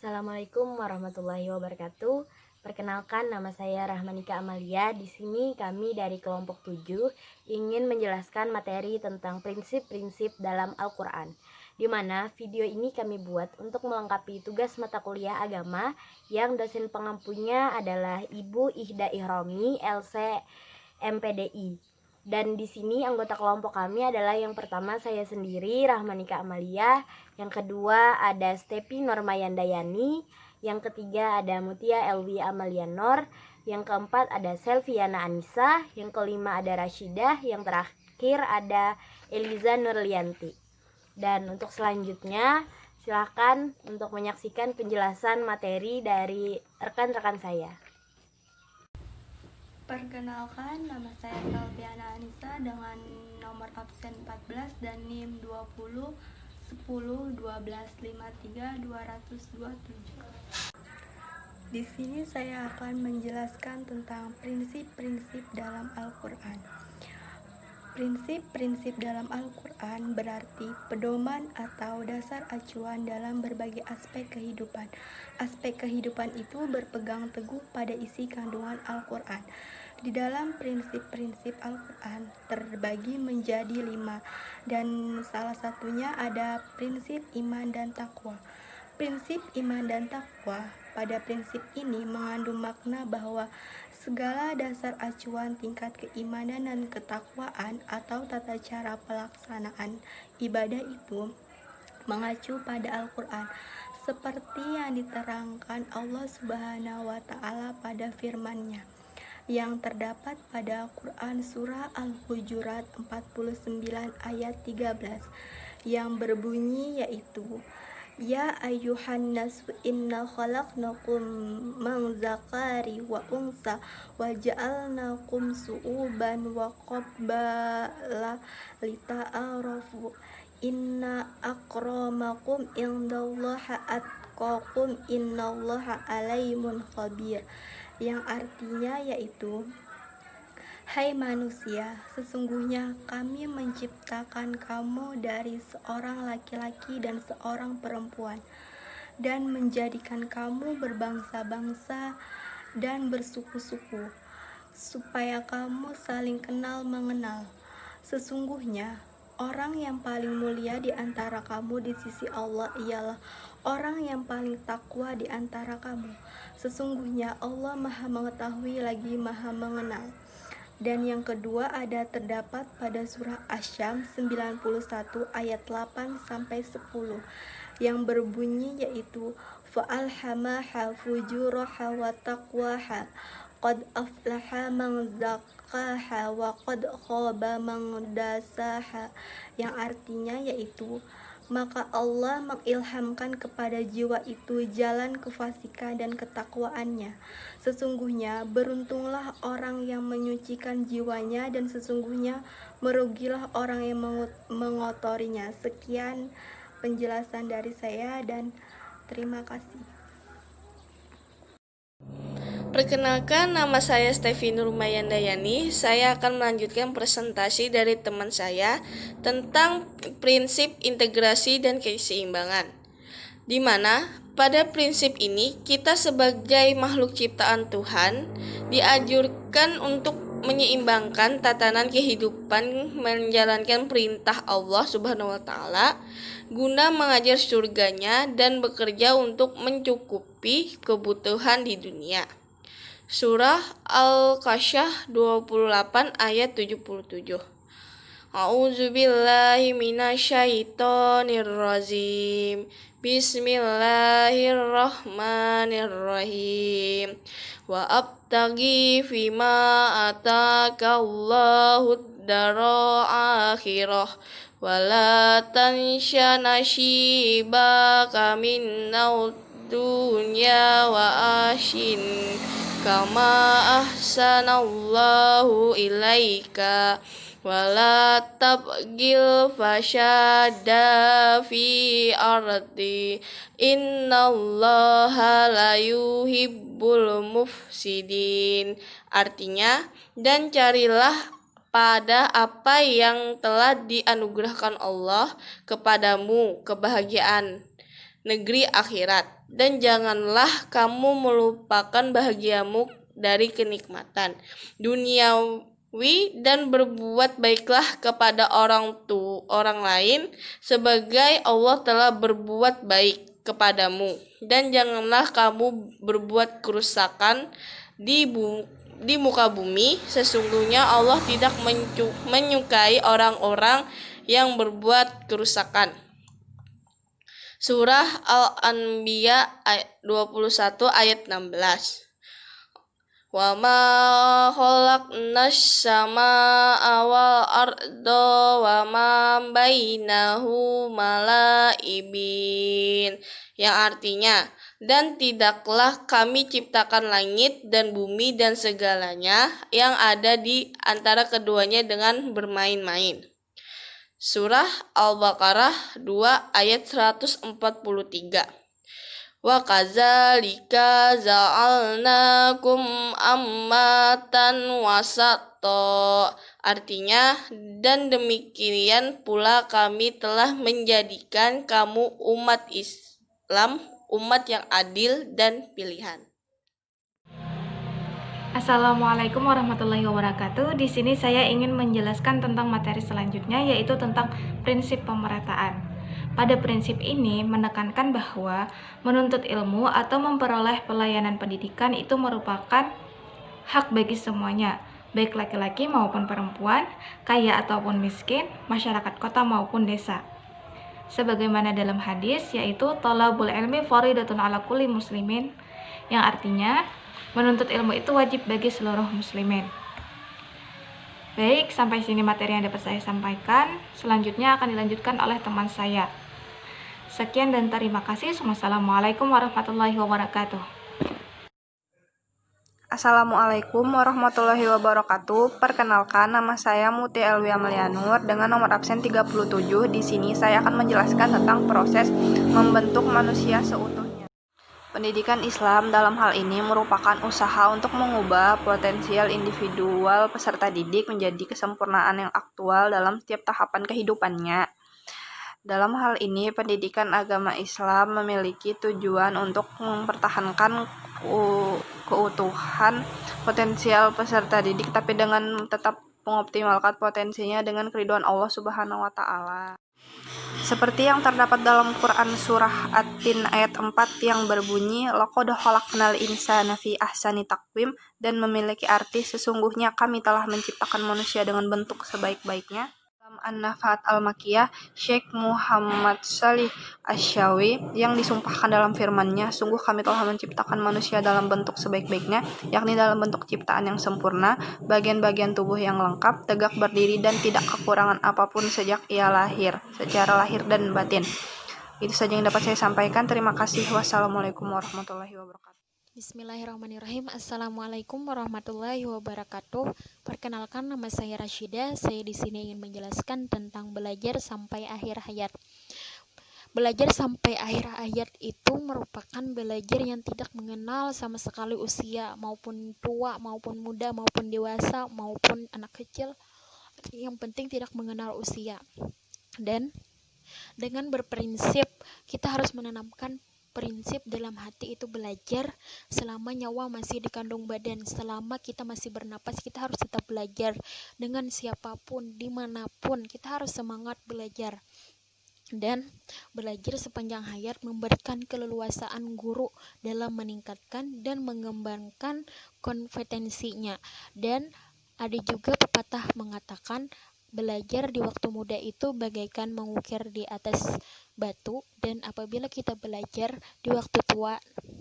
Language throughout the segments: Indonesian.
Assalamualaikum warahmatullahi wabarakatuh. Perkenalkan, nama saya Rahmanika Amalia. Di sini kami dari kelompok 7 ingin menjelaskan materi tentang prinsip-prinsip dalam Al-Quran, di mana video ini kami buat untuk melengkapi tugas mata kuliah agama yang dosen pengampunya adalah Ibu Ihda Ihromi, LC MPDI. Dan di sini anggota kelompok kami adalah yang pertama saya sendiri, Rahmanika Amalia. Yang kedua ada Stepi Normayandayani. Yang ketiga ada Mutia Elwi Amalianor. Yang keempat ada Selviana Anissa. Yang kelima ada Rashidah. Yang terakhir ada Eliza Nurlianti. Dan untuk selanjutnya silakan untuk menyaksikan penjelasan materi dari rekan-rekan saya. Perkenalkan, nama saya Selviana Anissa dengan nomor absen 14 dan NIM 20 10 12 53 227. Di sini saya akan menjelaskan tentang prinsip-prinsip dalam Al-Quran. Prinsip-prinsip dalam Al-Quran berarti pedoman atau dasar acuan dalam berbagai aspek kehidupan. Aspek kehidupan itu berpegang teguh pada isi kandungan Al-Quran. Di dalam prinsip-prinsip Al-Quran terbagi menjadi 5, dan salah satunya ada prinsip iman dan takwa. Prinsip iman dan takwa, pada prinsip ini mengandung makna bahwa segala dasar acuan tingkat keimanan dan ketakwaan atau tata cara pelaksanaan ibadah itu mengacu pada Al-Quran, seperti yang diterangkan Allah Subhanahu wa Ta'ala pada firman-Nya yang terdapat pada Quran Surah Al-Hujurat 49 ayat 13 yang berbunyi yaitu Ya ayyuhan nasu inna khalaqnakum min zakari wa unsa wa ja'alnakum su'uban wa qabbala lita'arafu inna akramakum indallaha atqakum innallaha alimun khabir, yang artinya yaitu Hai manusia, sesungguhnya kami menciptakan kamu dari seorang laki-laki dan seorang perempuan, dan menjadikan kamu berbangsa-bangsa dan bersuku-suku, supaya kamu saling kenal mengenal. Sesungguhnya, orang yang paling mulia di antara kamu di sisi Allah ialah orang yang paling takwa di antara kamu. Sesungguhnya Allah Maha Mengetahui lagi Maha Mengenal. Dan yang kedua ada terdapat pada surah Asy-Syams 91 ayat 8 sampai 10 yang berbunyi yaitu fa'alhamaha fujuraha wa taqwaha qad aflaha man zakkaha wa qad khaba man dasaha, yang artinya yaitu maka Allah mengilhamkan kepada jiwa itu jalan kefasikan dan ketakwaannya. Sesungguhnya beruntunglah orang yang menyucikan jiwanya, dan sesungguhnya merugilah orang yang mengotorinya. Sekian penjelasan dari saya dan terima kasih. Perkenalkan, nama saya Stevi Nurmayandayani. Saya akan melanjutkan presentasi dari teman saya tentang prinsip integrasi dan keseimbangan. Di mana pada prinsip ini kita sebagai makhluk ciptaan Tuhan dianjurkan untuk menyeimbangkan tatanan kehidupan menjalankan perintah Allah Subhanahu wa Ta'ala guna mengajar surganya dan bekerja untuk mencukupi kebutuhan di dunia. Surah Al-Kasyah 28 ayat 77. A'udzubillahi minasyaitonirrajim. Bismillahirrahmanirrahim. Wa abtaghi fima atakallahu'd dara akhirah wa la tansha nasibaka minad dunya wa ashin kama ahsanallahu ilaika wala tabgil fasyada fi ardi innallaha la yuhibbul mufsidin. Artinya, dan carilah pada apa yang telah dianugerahkan Allah kepadamu kebahagiaan, negeri akhirat. Dan janganlah kamu melupakan bahagiamu dari kenikmatan duniawi dan berbuat baiklah kepada orang lain sebagai Allah telah berbuat baik kepadamu. Dan janganlah kamu berbuat kerusakan di muka bumi. Sesungguhnya Allah tidak menyukai orang-orang yang berbuat kerusakan. Surah Al-Anbiya 21 ayat 16. Wa ma khalaqnas samaa wal arda wa ma bainahuma la'ibin, yang artinya, dan tidaklah kami ciptakan langit dan bumi dan segalanya yang ada di antara keduanya dengan bermain-main. Surah Al-Baqarah 2 ayat 143. Wa kadzalika ja'alnakum ummatan wasata, artinya, dan demikian pula kami telah menjadikan kamu umat Islam, umat yang adil dan pilihan. Assalamualaikum warahmatullahi wabarakatuh. Di sini saya ingin menjelaskan tentang materi selanjutnya, yaitu tentang prinsip pemerataan. Pada prinsip ini menekankan bahwa menuntut ilmu atau memperoleh pelayanan pendidikan itu merupakan hak bagi semuanya, baik laki-laki maupun perempuan, kaya ataupun miskin, masyarakat kota maupun desa. Sebagaimana dalam hadis, yaitu thalabul ilmi faridatun ala kulli muslimin, yang artinya menuntut ilmu itu wajib bagi seluruh muslimin. Baik, sampai sini materi yang dapat saya sampaikan. Selanjutnya akan dilanjutkan oleh teman saya. Sekian dan terima kasih. Wassalamualaikum warahmatullahi wabarakatuh. Assalamualaikum warahmatullahi wabarakatuh. Perkenalkan, nama saya Muti Elwi Amalianur dengan nomor absen 37. Di sini saya akan menjelaskan tentang proses membentuk manusia seutuhnya. Pendidikan Islam dalam hal ini merupakan usaha untuk mengubah potensial individual peserta didik menjadi kesempurnaan yang aktual dalam setiap tahapan kehidupannya. Dalam hal ini, pendidikan agama Islam memiliki tujuan untuk mempertahankan keutuhan potensial peserta didik, tapi dengan tetap mengoptimalkan potensinya dengan keridhaan Allah Subhanahu wa Ta'ala. Seperti yang terdapat dalam Quran Surah At-Tin ayat 4 yang berbunyi laqad khalaqnal insana fi ahsani taqwim, dan memiliki arti sesungguhnya kami telah menciptakan manusia dengan bentuk sebaik-baiknya. Dalam An-Nafaat Al-Makkiyah, Syekh Muhammad Shalih Asy-Syawi yang disumpahkan dalam firman-Nya, sungguh kami telah menciptakan manusia dalam bentuk sebaik-baiknya, yakni dalam bentuk ciptaan yang sempurna, bagian-bagian tubuh yang lengkap, tegak berdiri dan tidak kekurangan apapun sejak ia lahir, secara lahir dan batin. Itu saja yang dapat saya sampaikan. Terima kasih. Wassalamualaikum warahmatullahi wabarakatuh. Bismillahirrahmanirrahim. Assalamualaikum warahmatullahi wabarakatuh. Perkenalkan, nama saya Rashida. Saya di sini ingin menjelaskan tentang belajar sampai akhir hayat. Belajar sampai akhir hayat itu merupakan belajar yang tidak mengenal sama sekali usia, maupun tua, maupun muda, maupun dewasa, maupun anak kecil. Yang penting tidak mengenal usia. Dan dengan berprinsip, kita harus menanamkan prinsip dalam hati itu belajar selama nyawa masih dikandung badan. Selama kita masih bernapas, kita harus tetap belajar. Dengan siapapun, dimanapun, kita harus semangat belajar. Dan belajar sepanjang hayat memberikan keleluasaan guru dalam meningkatkan dan mengembangkan kompetensinya. Dan ada juga pepatah mengatakan belajar di waktu muda itu bagaikan mengukir di atas batu, dan apabila kita belajar di waktu tua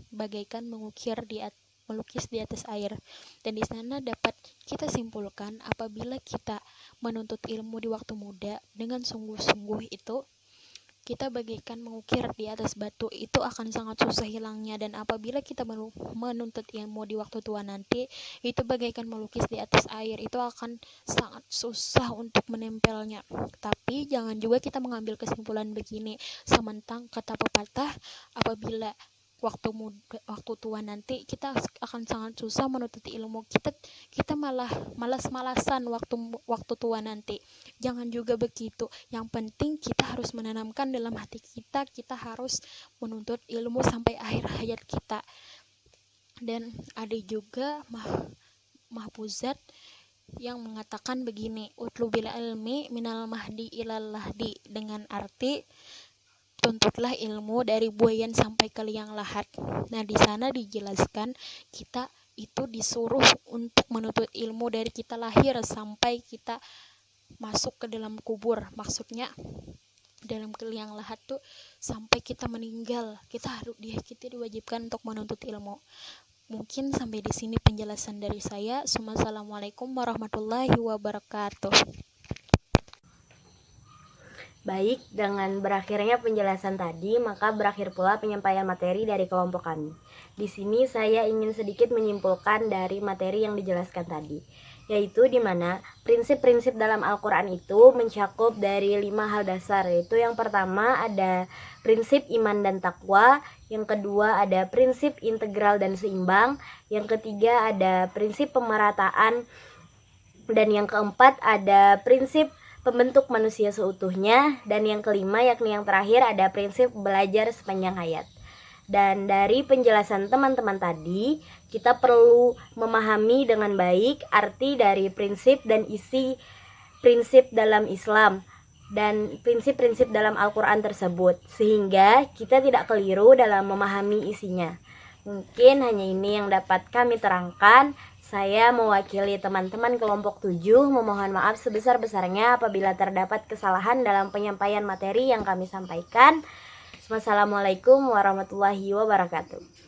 bagaikan melukis di atas air. Dan di sana dapat kita simpulkan, apabila kita menuntut ilmu di waktu muda dengan sungguh-sungguh itu kita bagaikan mengukir di atas batu, itu akan sangat susah hilangnya. Dan apabila kita menuntut ilmu di waktu tua nanti, itu bagaikan melukis di atas air, itu akan sangat susah untuk menempelnya. Tapi jangan juga kita mengambil kesimpulan begini, sementang kata pepatah, apabila waktu tua nanti kita akan sangat susah menuntut ilmu. Kita malah malas-malasan waktu tua nanti. Jangan juga begitu. Yang penting kita harus menanamkan dalam hati kita harus menuntut ilmu sampai akhir hayat kita. Dan ada juga mahfuzat yang mengatakan begini, utlubil ilmi minal mahdi ilal lahdi, dengan arti tuntutlah ilmu dari buayan sampai ke liang lahat. Nah, di sana dijelaskan kita itu disuruh untuk menuntut ilmu dari kita lahir sampai kita masuk ke dalam kubur. Maksudnya dalam ke liang lahat tuh sampai kita meninggal, kita diwajibkan untuk menuntut ilmu. Mungkin sampai di sini penjelasan dari saya. Assalamualaikum warahmatullahi wabarakatuh. Baik, dengan berakhirnya penjelasan tadi, maka berakhir pula penyampaian materi dari kelompok kami. Di sini saya ingin sedikit menyimpulkan dari materi yang dijelaskan tadi, yaitu di mana prinsip-prinsip dalam Al-Quran itu mencakup dari 5 hal dasar, yaitu yang pertama ada prinsip iman dan takwa, yang kedua ada prinsip integral dan seimbang, yang ketiga ada prinsip pemerataan, dan yang keempat ada prinsip pembentuk manusia seutuhnya, dan yang kelima yakni yang terakhir ada prinsip belajar sepanjang hayat. Dan dari penjelasan teman-teman tadi, kita perlu memahami dengan baik arti dari prinsip dan isi prinsip dalam Islam dan prinsip-prinsip dalam Al-Quran tersebut, sehingga kita tidak keliru dalam memahami isinya. Mungkin hanya ini yang dapat kami terangkan. Saya mewakili teman-teman kelompok 7 memohon maaf sebesar-besarnya apabila terdapat kesalahan dalam penyampaian materi yang kami sampaikan. Wassalamualaikum warahmatullahi wabarakatuh.